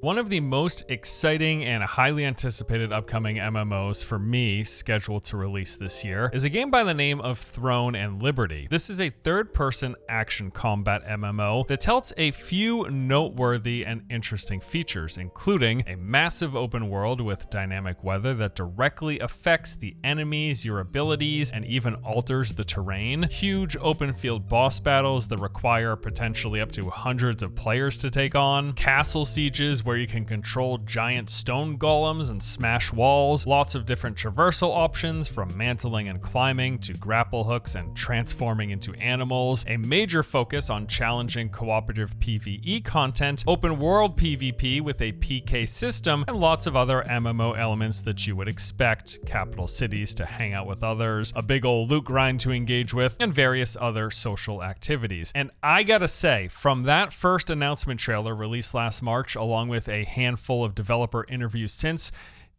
One of the most exciting and highly anticipated upcoming MMOs for me, scheduled to release this year, is a game by the name of Throne and Liberty. This is a third-person action combat MMO that touts a few noteworthy and interesting features, including a massive open world with dynamic weather that directly affects the enemies, your abilities, and even alters the terrain, huge open field boss battles that require potentially up to hundreds of players to take on, castle sieges where you can control giant stone golems and smash walls, lots of different traversal options from mantling and climbing to grapple hooks and transforming into animals, a major focus on challenging cooperative PvE content, open world PvP with a PK system, and lots of other MMO elements that you would expect, capital cities to hang out with others, a big old loot grind to engage with, and various other social activities. And I gotta say, from that first announcement trailer released last March, along with a handful of developer interviews since,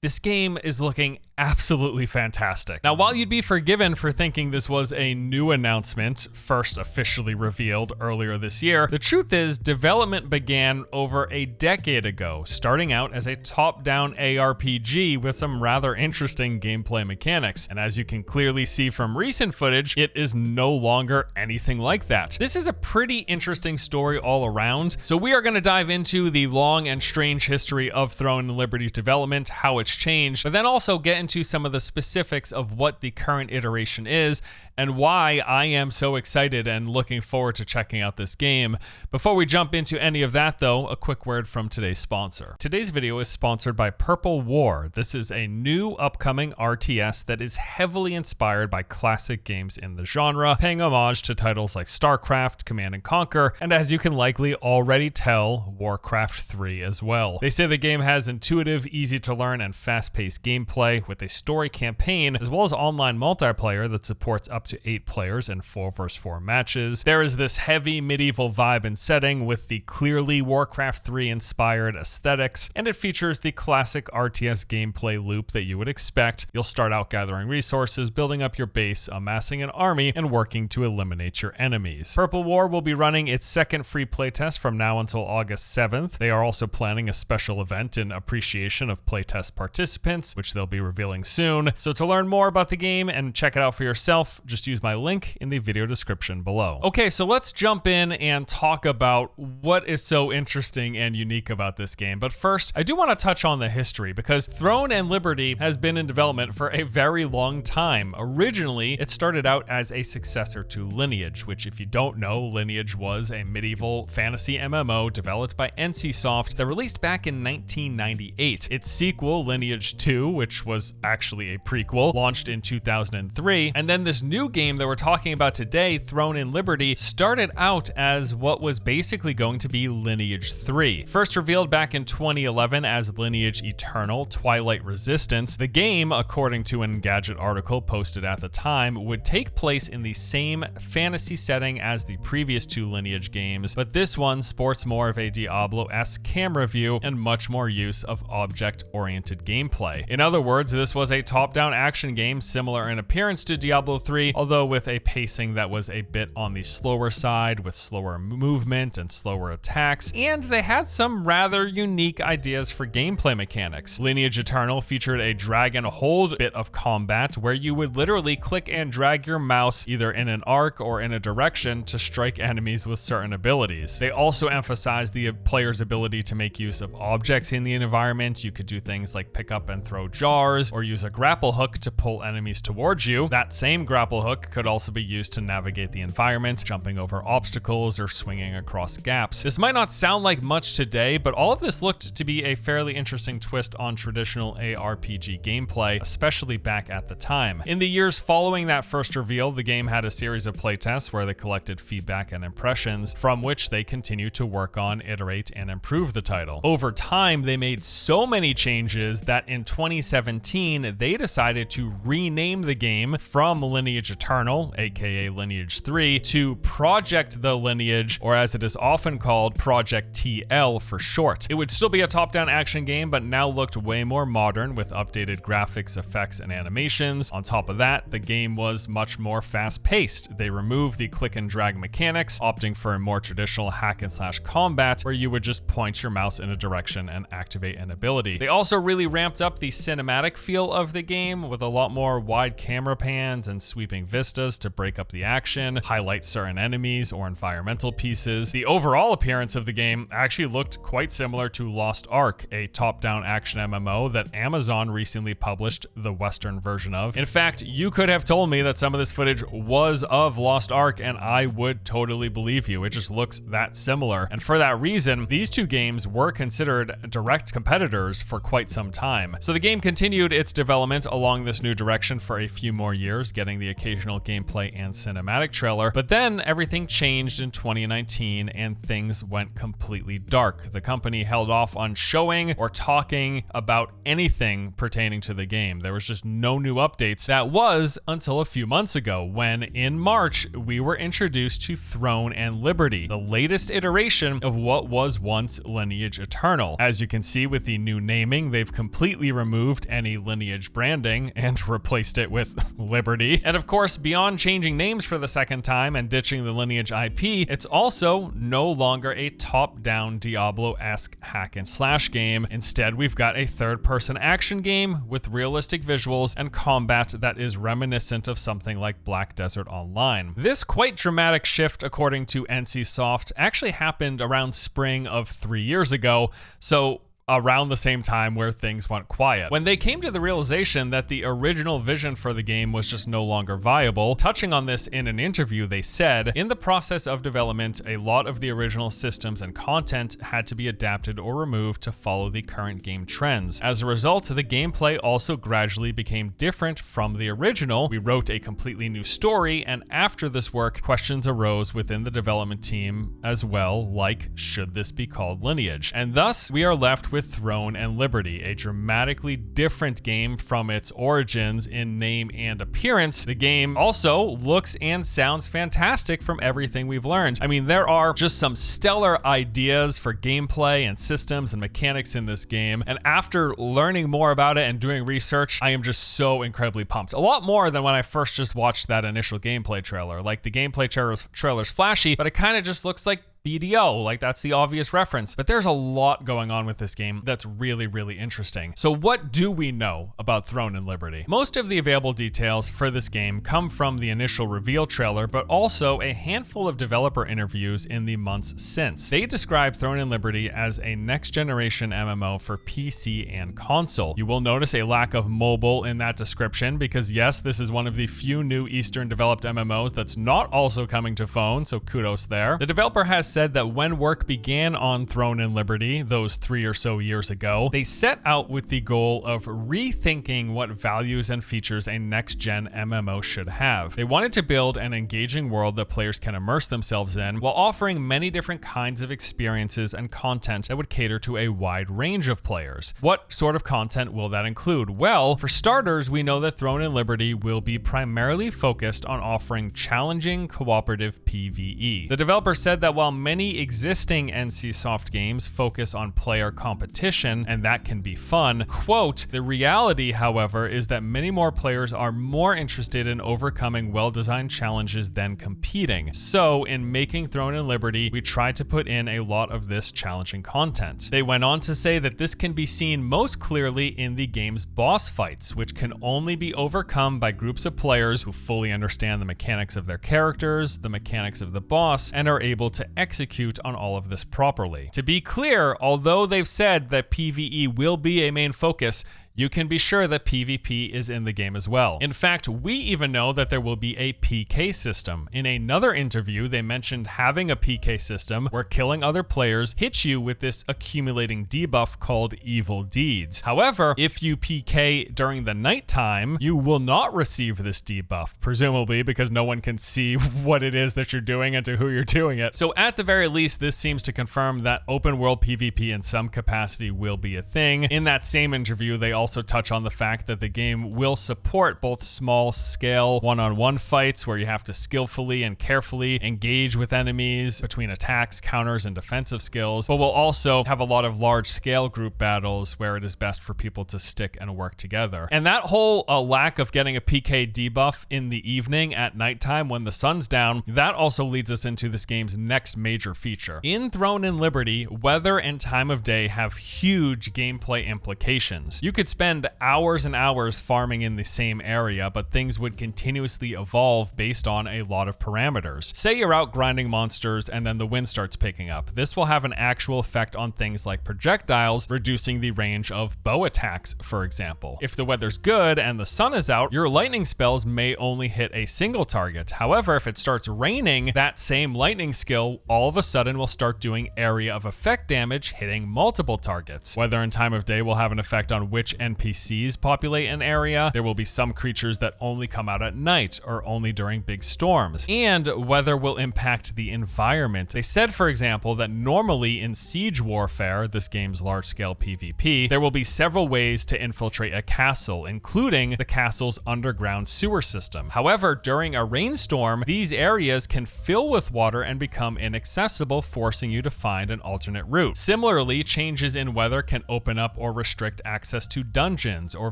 this game is looking absolutely fantastic. Now, while you'd be forgiven for thinking this was a new announcement, first officially revealed earlier this year, the truth is development began over a decade ago, starting out as a top-down ARPG with some rather interesting gameplay mechanics. And as you can clearly see from recent footage, it is no longer anything like that. This is a pretty interesting story all around, so we are going to dive into the long and strange history of Throne and Liberty's development, how it's changed, but then also get into some of the specifics of what the current iteration is and why I am so excited and looking forward to checking out this game. Before we jump into any of that though, a quick word from today's sponsor. Today's video is sponsored by Purple War. This is a new upcoming RTS that is heavily inspired by classic games in the genre, paying homage to titles like StarCraft, Command & Conquer, and as you can likely already tell, Warcraft 3 as well. They say the game has intuitive, easy to learn, and fast-paced gameplay with a story campaign, as well as online multiplayer that supports up to 8 players in 4 vs 4 matches. There is this heavy medieval vibe and setting with the clearly Warcraft 3 inspired aesthetics, and it features the classic RTS gameplay loop that you would expect. You'll start out gathering resources, building up your base, amassing an army, and working to eliminate your enemies. Purple War will be running its second free playtest from now until August 7th. They are also planning a special event in appreciation of playtest participants, which they'll be revealing soon. So to learn more about the game and check it out for yourself, just use my link in the video description below. Okay, so let's jump in and talk about what is so interesting and unique about this game. But first, I do want to touch on the history because Throne and Liberty has been in development for a very long time. Originally, it started out as a successor to Lineage, which if you don't know, Lineage was a medieval fantasy MMO developed by NCSoft that released back in 1998. Its sequel, Lineage 2, which was actually a prequel, launched in 2003, and then this new game that we're talking about today, Throne and Liberty, started out as what was basically going to be Lineage 3. First revealed back in 2011 as Lineage Eternal: Twilight Resistance, the game, according to an Engadget article posted at the time, would take place in the same fantasy setting as the previous 2 Lineage games, but this one sports more of a Diablo-esque camera view and much more use of object-oriented gameplay. In other words, this was a top-down action game similar in appearance to Diablo 3, although with a pacing that was a bit on the slower side, with slower movement and slower attacks, and they had some rather unique ideas for gameplay mechanics. Lineage Eternal featured a drag and hold bit of combat where you would literally click and drag your mouse either in an arc or in a direction to strike enemies with certain abilities. They also emphasized the player's ability to make use of objects in the environment. You could do things like pick up and throw jars or use a grapple hook to pull enemies towards you. That same grapple hook could also be used to navigate the environment, jumping over obstacles or swinging across gaps. This might not sound like much today, but all of this looked to be a fairly interesting twist on traditional ARPG gameplay, especially back at the time. In the years following that first reveal, the game had a series of playtests where they collected feedback and impressions, from which they continue to work on, iterate, and improve the title. Over time, they made so many changes that in 2017, they decided to rename the game from Lineage Eternal, aka Lineage 3, to Project the Lineage, or as it is often called, Project TL for short. It would still be a top-down action game, but now looked way more modern with updated graphics, effects, and animations. On top of that, the game was much more fast-paced. They removed the click and drag mechanics, opting for a more traditional hack and slash combat where you would just point your mouse in a direction and activate an ability. They also really ramped up the cinematic feel of the game with a lot more wide camera pans and sweeping vistas to break up the action, highlight certain enemies or environmental pieces. The overall appearance of the game actually looked quite similar to Lost Ark, a top-down action MMO that Amazon recently published the Western version of. In fact, you could have told me that some of this footage was of Lost Ark and I would totally believe you. It just looks that similar. And for that reason, these two games were considered direct competitors for quite some time. So the game continued its development along this new direction for a few more years, getting the occasional gameplay and cinematic trailer. But then everything changed in 2019 and things went completely dark. The company held off on showing or talking about anything pertaining to the game. There was just no new updates. That was until a few months ago when in March we were introduced to Throne and Liberty, the latest iteration of what was once Lineage Eternal. As you can see with the new naming, they've completely removed any Lineage branding and replaced it with Liberty. And of course, beyond changing names for the second time and ditching the Lineage IP, it's also no longer a top-down Diablo-esque hack and slash game. Instead, we've got a third-person action game with realistic visuals and combat that is reminiscent of something like Black Desert Online. This quite dramatic shift, according to NCSoft, actually happened around spring of 3 years ago, so around the same time where things went quiet. When they came to the realization that the original vision for the game was just no longer viable, touching on this in an interview, they said, in the process of development, a lot of the original systems and content had to be adapted or removed to follow the current game trends. As a result, the gameplay also gradually became different from the original. We wrote a completely new story, and after this work, questions arose within the development team as well, like, should this be called Lineage? And thus, we are left with Throne and Liberty, a dramatically different game from its origins in name and appearance. The game also looks and sounds fantastic from everything we've learned. I mean, there are just some stellar ideas for gameplay and systems and mechanics in this game, and after learning more about it and doing research, I am just so incredibly pumped. A lot more than when I first just watched that initial gameplay trailer. Like, the gameplay trailer's flashy, but it kind of just looks like BDO, like that's the obvious reference. But there's a lot going on with this game that's really, really interesting. So what do we know about Throne and Liberty? Most of the available details for this game come from the initial reveal trailer, but also a handful of developer interviews in the months since. They describe Throne and Liberty as a next-generation MMO for PC and console. You will notice a lack of mobile in that description because yes, this is one of the few new Eastern-developed MMOs that's not also coming to phone, so kudos there. The developer has said that when work began on Throne and Liberty, those 3 or so years ago, they set out with the goal of rethinking what values and features a next-gen MMO should have. They wanted to build an engaging world that players can immerse themselves in while offering many different kinds of experiences and content that would cater to a wide range of players. What sort of content will that include? Well, for starters, we know that Throne and Liberty will be primarily focused on offering challenging cooperative PvE. The developer said that while many existing NCSoft games focus on player competition, and that can be fun, quote, the reality, however, is that many more players are more interested in overcoming well-designed challenges than competing. So, in making Throne and Liberty, we tried to put in a lot of this challenging content. They went on to say that this can be seen most clearly in the game's boss fights, which can only be overcome by groups of players who fully understand the mechanics of their characters, the mechanics of the boss, and are able to execute on all of this properly. To be clear, although they've said that PvE will be a main focus, you can be sure that PvP is in the game as well. In fact, we even know that there will be a PK system. In another interview, they mentioned having a PK system where killing other players hits you with this accumulating debuff called Evil Deeds. However, if you PK during the nighttime, you will not receive this debuff, presumably because no one can see what it is that you're doing and to who you're doing it. So at the very least, this seems to confirm that open world PvP in some capacity will be a thing. In that same interview, they also touch on the fact that the game will support both small scale one-on-one fights where you have to skillfully and carefully engage with enemies between attacks, counters, and defensive skills, but will also have a lot of large scale group battles where it is best for people to stick and work together. And that whole lack of getting a PK debuff in the evening at nighttime when the sun's down, that also leads us into this game's next major feature. In Throne and Liberty, weather and time of day have huge gameplay implications. You could spend hours and hours farming in the same area, but things would continuously evolve based on a lot of parameters. Say you're out grinding monsters and then the wind starts picking up. This will have an actual effect on things like projectiles, reducing the range of bow attacks, for example. If the weather's good and the sun is out, your lightning spells may only hit a single target. However, if it starts raining, that same lightning skill all of a sudden will start doing area of effect damage, hitting multiple targets. Weather and time of day will have an effect on which NPCs populate an area. There will be some creatures that only come out at night or only during big storms. And weather will impact the environment. They said, for example, that normally in siege warfare, this game's large-scale PvP, there will be several ways to infiltrate a castle, including the castle's underground sewer system. However, during a rainstorm, these areas can fill with water and become inaccessible, forcing you to find an alternate route. Similarly, changes in weather can open up or restrict access to dungeons or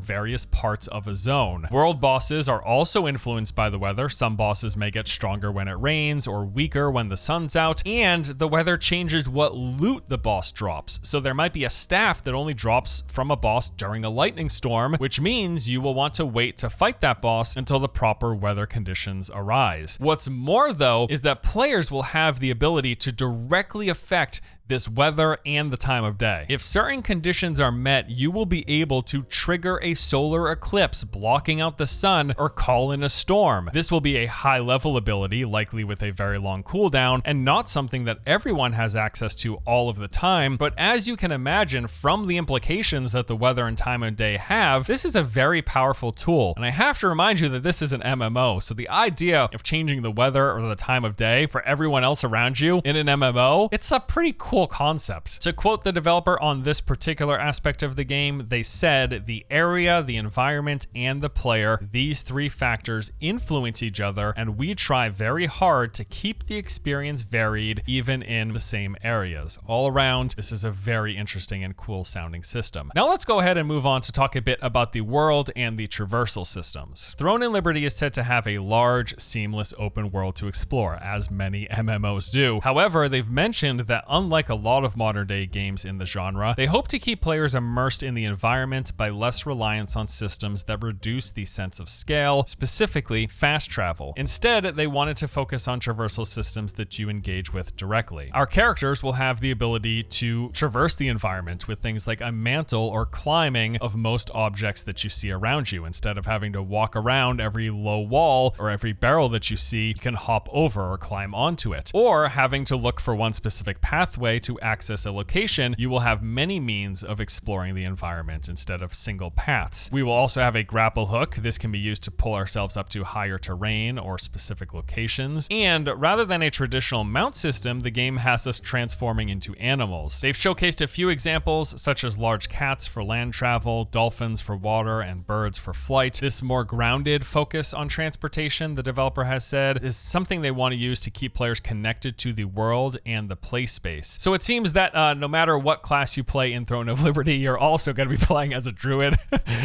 various parts of a zone. World bosses are also influenced by the weather. Some bosses may get stronger when it rains or weaker when the sun's out, and the weather changes what loot the boss drops. So there might be a staff that only drops from a boss during a lightning storm, which means you will want to wait to fight that boss until the proper weather conditions arise. What's more, though, is that players will have the ability to directly affect this weather and the time of day. If certain conditions are met, you will be able to trigger a solar eclipse, blocking out the sun, or call in a storm. This will be a high-level ability, likely with a very long cooldown, and not something that everyone has access to all of the time, but as you can imagine from the implications that the weather and time of day have, this is a very powerful tool. And I have to remind you that this is an MMO, so the idea of changing the weather or the time of day for everyone else around you in an MMO, it's a pretty cool concept. To quote the developer on this particular aspect of the game, they said, "The area, the environment, and the player, these three factors influence each other, and we try very hard to keep the experience varied even in the same areas." All around, this is a very interesting and cool sounding system. Now let's go ahead and move on to talk a bit about the world and the traversal systems. Throne and Liberty is said to have a large, seamless open world to explore, as many MMOs do. However, they've mentioned that unlike a lot of modern day games in the genre, they hope to keep players immersed in the environment by less reliance on systems that reduce the sense of scale, specifically fast travel. Instead, they wanted to focus on traversal systems that you engage with directly. Our characters will have the ability to traverse the environment with things like a mantle or climbing of most objects that you see around you. Instead of having to walk around every low wall or every barrel that you see, you can hop over or climb onto it. Or having to look for one specific pathway to access a location, you will have many means of exploring the environment instead of single paths. We will also have a grapple hook. This can be used to pull ourselves up to higher terrain or specific locations. And rather than a traditional mount system, the game has us transforming into animals. They've showcased a few examples, such as large cats for land travel, dolphins for water, and birds for flight. This more grounded focus on transportation, the developer has said, is something they want to use to keep players connected to the world and the play space. So it seems that no matter what class you play in Throne of Liberty, you're also going to be playing as a druid.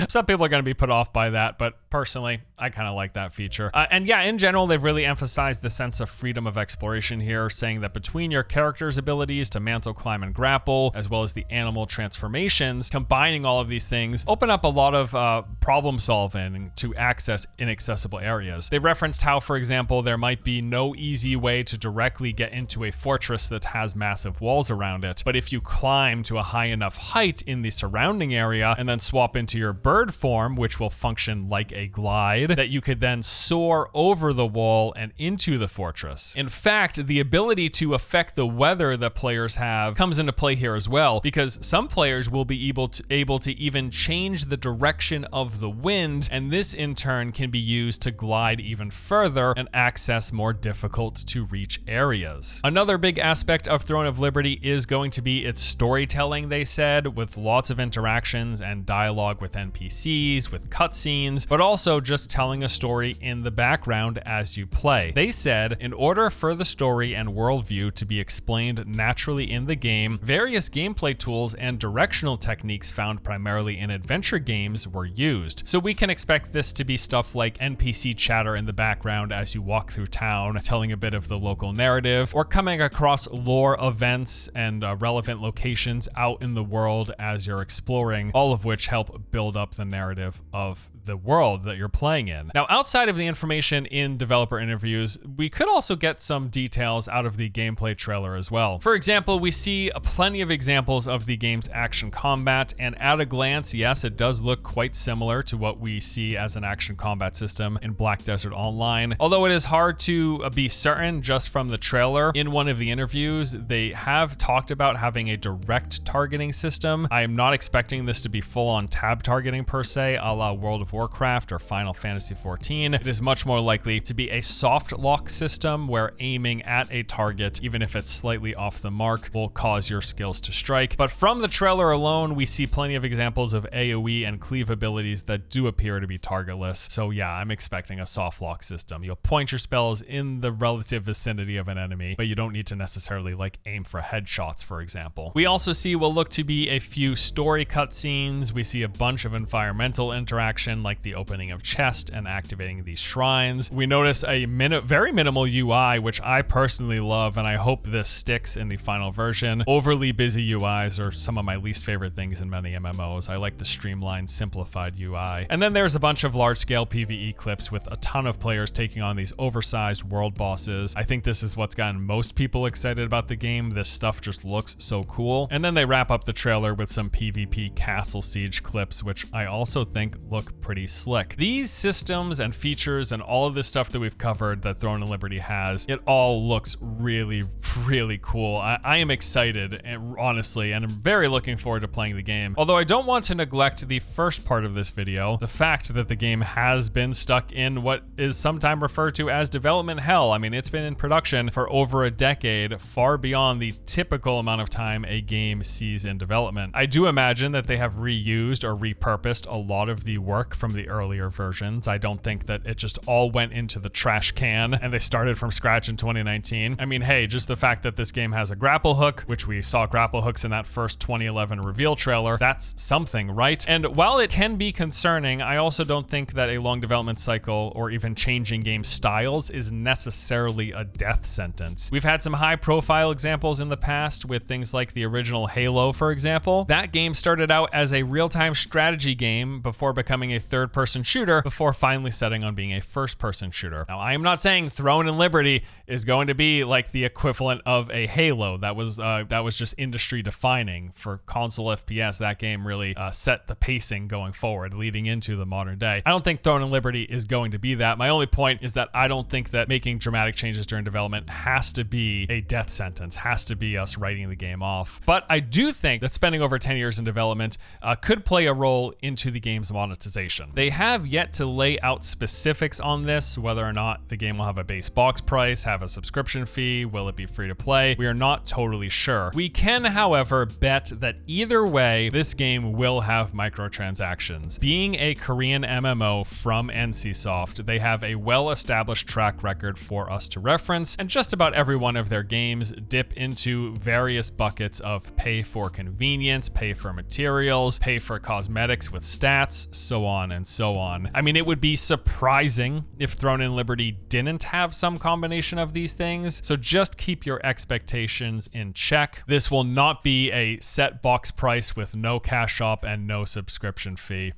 Some people are going to be put off by that, but personally, I kind of like that feature. And yeah, in general, they've really emphasized the sense of freedom of exploration here, saying that between your character's abilities to mantle, climb, and grapple, as well as the animal transformations, combining all of these things open up a lot of problem solving to access inaccessible areas. They referenced how, for example, there might be no easy way to directly get into a fortress that has massive walls around it, but if you climb to a high enough height in the surrounding area and then swap into your bird form, which will function like a glide, that you could then soar over the wall and into the fortress. In fact, the ability to affect the weather that players have comes into play here as well, because some players will be able to even change the direction of the wind, and this in turn can be used to glide even further and access more difficult to reach areas. Another big aspect of Throne of Liberty is going to be its storytelling, they said, with lots of interactions and dialogue with NPCs, with cutscenes, but also just telling a story in the background as you play. They said, in order for the story and worldview to be explained naturally in the game, various gameplay tools and directional techniques found primarily in adventure games were used. So we can expect this to be stuff like NPC chatter in the background as you walk through town, telling a bit of the local narrative, or coming across lore events and relevant locations out in the world as you're exploring, all of which help build up the narrative of the world that you're playing in. Now, outside of the information in developer interviews, we could also get some details out of the gameplay trailer as well. For example, we see plenty of examples of the game's action combat, and at a glance, yes, it does look quite similar to what we see as an action combat system in Black Desert Online. Although it is hard to be certain just from the trailer, in one of the interviews, they have talked about having a direct targeting system. I am not expecting this to be full-on tab targeting per se, a la World of Warcraft or Final Fantasy XIV. It is much more likely to be a soft lock system where aiming at a target, even if it's slightly off the mark, will cause your skills to strike. But from the trailer alone, we see plenty of examples of AoE and cleave abilities that do appear to be targetless. So yeah, I'm expecting a soft lock system. You'll point your spells in the relative vicinity of an enemy, but you don't need to necessarily like aim for headshots, for example. We also see what look to be a few story cutscenes. We see a bunch of environmental interaction, like the opening of chests and activating these shrines. We notice a very minimal UI, which I personally love, and I hope this sticks in the final version. Overly busy UIs are some of my least favorite things in many MMOs. I like the streamlined, simplified UI. And then there's a bunch of large-scale PvE clips with a ton of players taking on these oversized world bosses. I think this is what's gotten most people excited about the game. This stuff just looks so cool. And then they wrap up the trailer with some PvP castle siege clips, which I also think look pretty slick. These systems and features and all of this stuff that we've covered that Throne of Liberty has, it all looks really, really cool. I am excited, honestly, and I'm very looking forward to playing the game. Although I don't want to neglect the first part of this video, the fact that the game has been stuck in what is sometimes referred to as development hell. I mean, it's been in production for over a decade, far beyond the typical amount of time a game sees in development. I do imagine that they have reused or repurposed a lot of the work from the earlier versions. I don't think that it just all went into the trash can and they started from scratch in 2019. I mean, hey, just the fact that this game has a grapple hook, which we saw grapple hooks in that first 2011 reveal trailer, that's something, right? And while it can be concerning, I also don't think that a long development cycle or even changing game styles is necessarily a death sentence. We've had some high profile examples in the past with things like the original Halo, for example. That game started out as a real-time strategy game before becoming a third-person shooter, before finally setting on being a first-person shooter. Now, I am not saying Throne and Liberty is going to be like the equivalent of a Halo. That was just industry defining for console FPS. That game really set the pacing going forward, leading into the modern day. I don't think Throne and Liberty is going to be that. My only point is that I don't think that making dramatic changes during development has to be a death sentence, has to be us writing the game off. But I do think that spending over 10 years in development could play a role into the game's monetization. They have yet to lay out specifics on this, whether or not the game will have a base box price, have a subscription fee, will it be free to play? We are not totally sure. We can, however, bet that either way, this game will have microtransactions. Being a Korean MMO from NCSoft, they have a well-established track record for us to reference, and just about every one of their games dip into various buckets of pay for convenience, pay for materials, pay for cosmetics with stats, so on and so on. I mean, it would be surprising if Throne and Liberty didn't have some combination of these things, so just keep your expectations in check. This will not be a set box price with no cash shop and no subscription fee.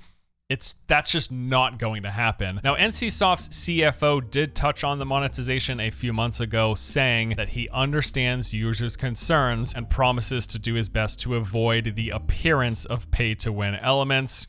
That's just not going to happen. Now, NCSoft's CFO did touch on the monetization a few months ago, saying that he understands users' concerns and promises to do his best to avoid the appearance of pay-to-win elements.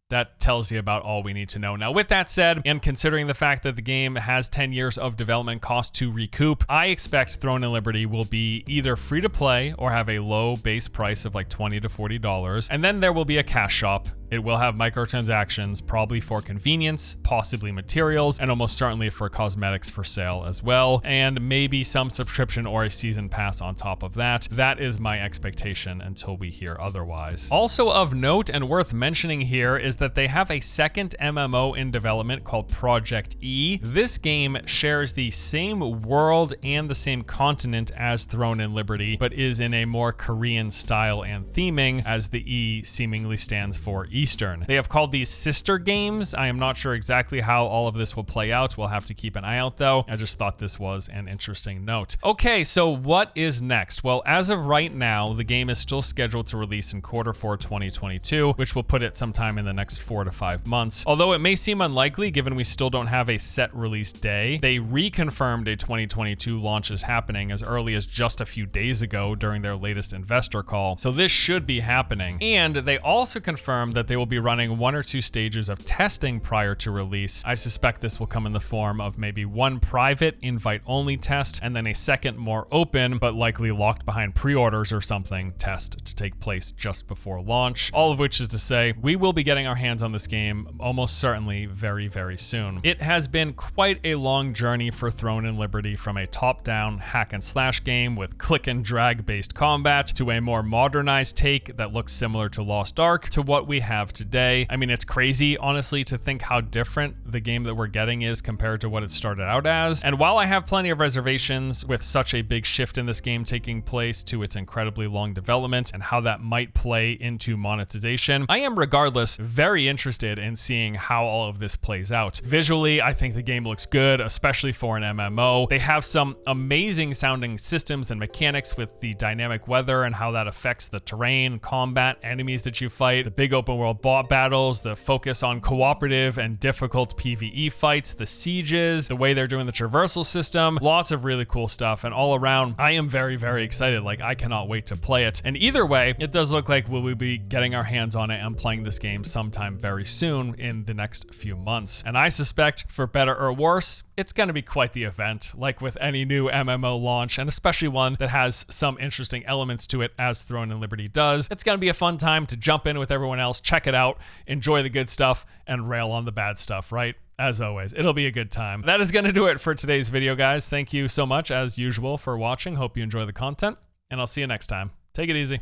That tells you about all we need to know. Now, with that said, and considering the fact that the game has 10 years of development cost to recoup, I expect Throne and Liberty will be either free to play or have a low base price of like $20 to $40. And then there will be a cash shop. It will have microtransactions, probably for convenience, possibly materials, and almost certainly for cosmetics for sale as well. And maybe some subscription or a season pass on top of that. That is my expectation until we hear otherwise. Also of note and worth mentioning here is that they have a second MMO in development called Project E. This game shares the same world and the same continent as Throne and Liberty, but is in a more Korean style and theming, as the E seemingly stands for Eastern. They have called these sister games. I am not sure exactly how all of this will play out. We'll have to keep an eye out though. I just thought this was an interesting note. Okay, so what is next? Well, as of right now, the game is still scheduled to release in Q4 2022, which will put it sometime in the next 4 to 5 months. Although it may seem unlikely given we still don't have a set release day, they reconfirmed a 2022 launch is happening as early as just a few days ago during their latest investor call. So this should be happening. And they also confirmed that they will be running 1 or 2 stages of testing prior to release. I suspect this will come in the form of maybe one private invite-only test and then a second more open, but likely locked behind pre-orders or something, test to take place just before launch. All of which is to say, we will be getting our hands on this game almost certainly very, very soon. It has been quite a long journey for Throne and Liberty, from a top-down hack and slash game with click and drag based combat to a more modernized take that looks similar to Lost Ark to what we have today. I mean, it's crazy, honestly, to think how different the game that we're getting is compared to what it started out as. And while I have plenty of reservations with such a big shift in this game taking place to its incredibly long development and how that might play into monetization, I am regardless very interested in seeing how all of this plays out. Visually, I think the game looks good, especially for an MMO. They have some amazing sounding systems and mechanics with the dynamic weather and how that affects the terrain, combat, enemies that you fight, the big open world bot battles, the focus on cooperative and difficult PvE fights, the sieges, the way they're doing the traversal system, lots of really cool stuff. And all around, I am very, very excited. Like, I cannot wait to play it. And either way, it does look like we'll be getting our hands on it and playing this game sometime very soon in the next few months. And I suspect, for better or worse, it's going to be quite the event, like with any new MMO launch, and especially one that has some interesting elements to it as Throne and Liberty does. It's going to be a fun time to jump in with everyone else, check it out, enjoy the good stuff, and rail on the bad stuff, right? As always, it'll be a good time. That is going to do it for today's video, guys. Thank you so much, as usual, for watching. Hope you enjoy the content, and I'll see you next time. Take it easy.